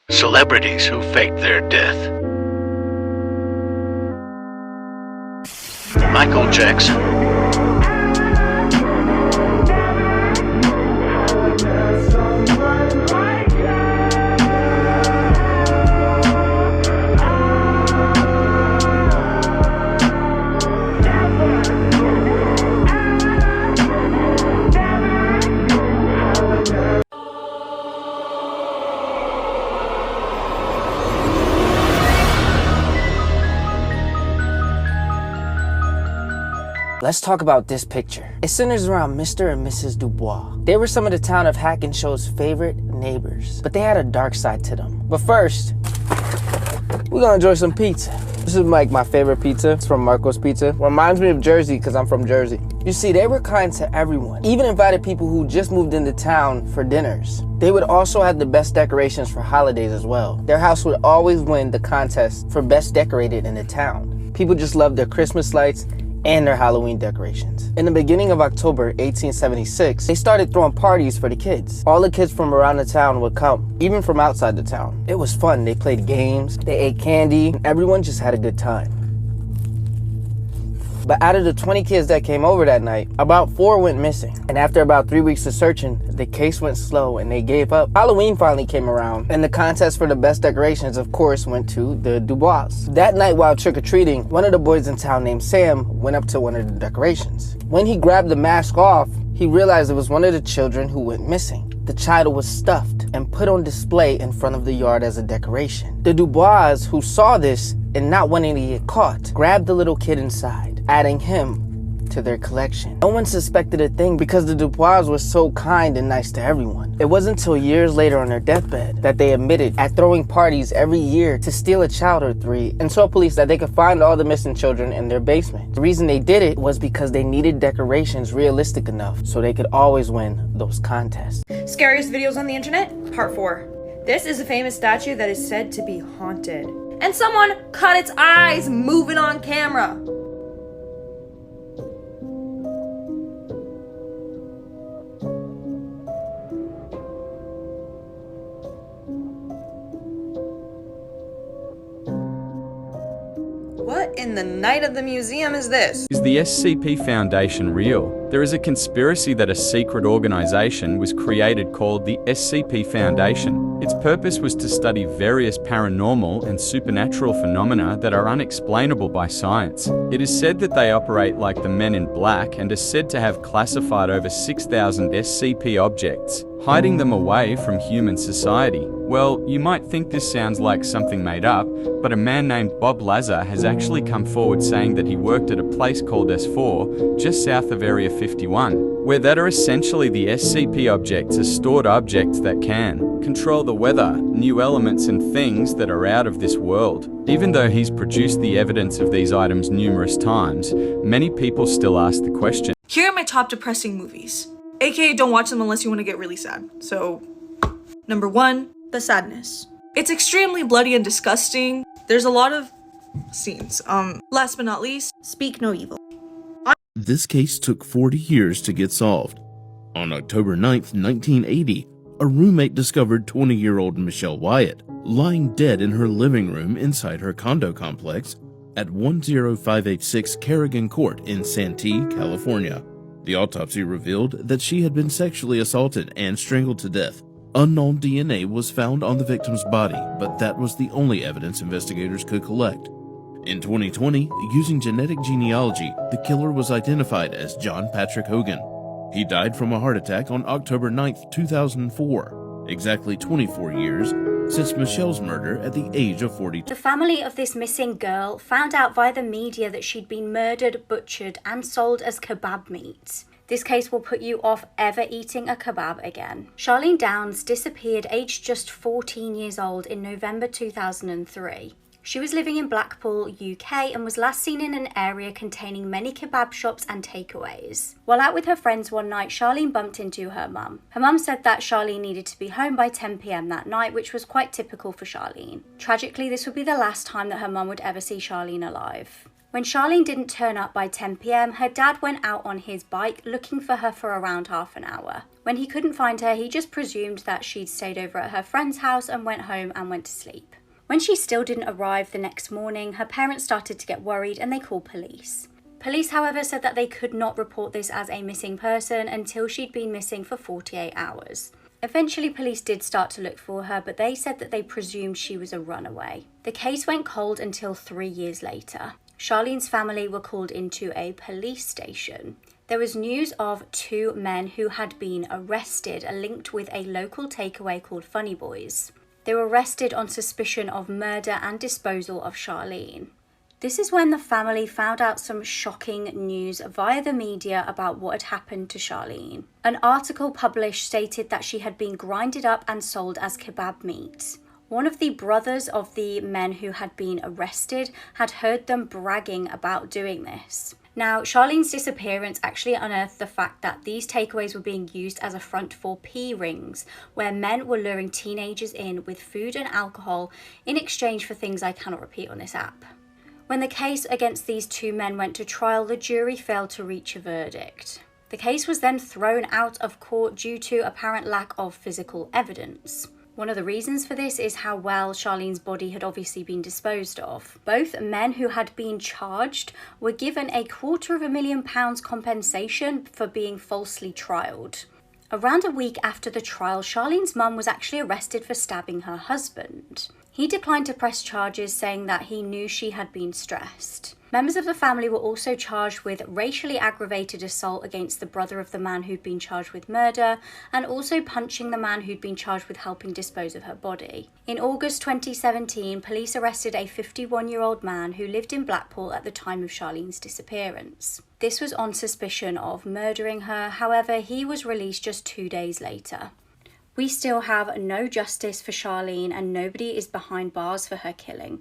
Celebrities who fake their death. Michael Jackson. Let's talk about this picture. It centers around Mr. and Mrs. Dubois. They were some of the town of Hackenschill's favorite neighbors, but they had a dark side to them. But first, we're gonna enjoy some pizza. This is like my favorite pizza. It's from Marco's Pizza. Reminds me of Jersey because I'm from Jersey. You see, they were kind to everyone, even invited people who just moved into town for dinners. They would also have the best decorations for holidays as well. Their house would always win the contest for best decorated in the town. People just loved their Christmas lights and their Halloween decorations. In the beginning of October 1876, they started throwing parties for the kids. All the kids from around the town would come, even from outside the town. It was fun. They played games, they ate candy, and everyone just had a good time. But out of the 20 kids that came over that night, about 4 went missing. And after about 3 weeks of searching, the case went slow and they gave up. Halloween finally came around, and the contest for the best decorations, of course, went to the Dubois. That night while trick-or-treating, one of the boys in town named Sam went up to one of the decorations. When he grabbed the mask off, he realized it was one of the children who went missing. The child was stuffed and put on display in front of the yard as a decoration. The Dubois, who saw this and not wanting to get caught, grabbed the little kid inside, adding him to their collection. No one suspected a thing because the Dubois was so kind and nice to everyone. It wasn't until years later on their deathbed that they admitted at throwing parties every year to steal a child or 3 and told police that they could find all the missing children in their basement. The reason they did it was because they needed decorations realistic enough so they could always win those contests. Scariest videos on the internet, part 4. This is a famous statue that is said to be haunted. And someone cut its eyes moving on camera. What in the night of the museum is this? Is the SCP Foundation real? There is a conspiracy that a secret organization was created called the SCP Foundation. Its purpose was to study various paranormal and supernatural phenomena that are unexplainable by science. It is said that they operate like the Men in Black and is said to have classified over 6,000 SCP objects, hiding them away from human society. Well, you might think this sounds like something made up, but a man named Bob Lazar has actually come forward saying that he worked at a place called S4, just south of Area 51, where that are essentially the SCP objects are stored objects that can control the weather, new elements and things that are out of this world. Even though he's produced the evidence of these items numerous times, many people still ask the question. Here are my top depressing movies. AKA don't watch them unless you want to get really sad. So, number 1, The Sadness. It's extremely bloody and disgusting. There's a lot of scenes. Last but not least, Speak No Evil. This case took 40 years to get solved. On October 9th, 1980, a roommate discovered 20-year-old Michelle Wyatt lying dead in her living room inside her condo complex at 10586 Kerrigan Court in Santee, California. The autopsy revealed that she had been sexually assaulted and strangled to death. Unknown DNA was found on the victim's body, but that was the only evidence investigators could collect. In 2020, using genetic genealogy, the killer was identified as John Patrick Hogan. He died from a heart attack on October 9, 2004, exactly 24 years since Michelle's murder at the age of 42. The family of this missing girl found out via the media that she'd been murdered, butchered, and sold as kebab meat. This case will put you off ever eating a kebab again. Charlene Downs disappeared aged just 14 years old in November 2003. She was living in Blackpool, UK, and was last seen in an area containing many kebab shops and takeaways. While out with her friends one night, Charlene bumped into her mum. Her mum said that Charlene needed to be home by 10 PM that night, which was quite typical for Charlene. Tragically, this would be the last time that her mum would ever see Charlene alive. When Charlene didn't turn up by 10 p.m, her dad went out on his bike looking for her for around half an hour. When he couldn't find her, he just presumed that she'd stayed over at her friend's house and went home and went to sleep. When she still didn't arrive the next morning, her parents started to get worried and they called police. Police, however, said that they could not report this as a missing person until she'd been missing for 48 hours. Eventually, police did start to look for her, but they said that they presumed she was a runaway. The case went cold until 3 years later. Charlene's family were called into a police station. There was news of 2 men who had been arrested, linked with a local takeaway called Funny Boys. They were arrested on suspicion of murder and disposal of Charlene. This is when the family found out some shocking news via the media about what had happened to Charlene. An article published stated that she had been grinded up and sold as kebab meat. One of the brothers of the men who had been arrested had heard them bragging about doing this. Now, Charlene's disappearance actually unearthed the fact that these takeaways were being used as a front for P rings, where men were luring teenagers in with food and alcohol in exchange for things I cannot repeat on this app. When the case against these 2 men went to trial, the jury failed to reach a verdict. The case was then thrown out of court due to apparent lack of physical evidence. One of the reasons for this is how well Charlene's body had obviously been disposed of. Both men who had been charged were given a £250,000 compensation for being falsely trialed. Around a week after the trial, Charlene's mum was actually arrested for stabbing her husband. He declined to press charges, saying that he knew she had been stressed. Members of the family were also charged with racially aggravated assault against the brother of the man who'd been charged with murder, and also punching the man who'd been charged with helping dispose of her body. In August 2017, police arrested a 51-year-old man who lived in Blackpool at the time of Charlene's disappearance. This was on suspicion of murdering her, however, he was released just 2 days later. We still have no justice for Charlene and nobody is behind bars for her killing.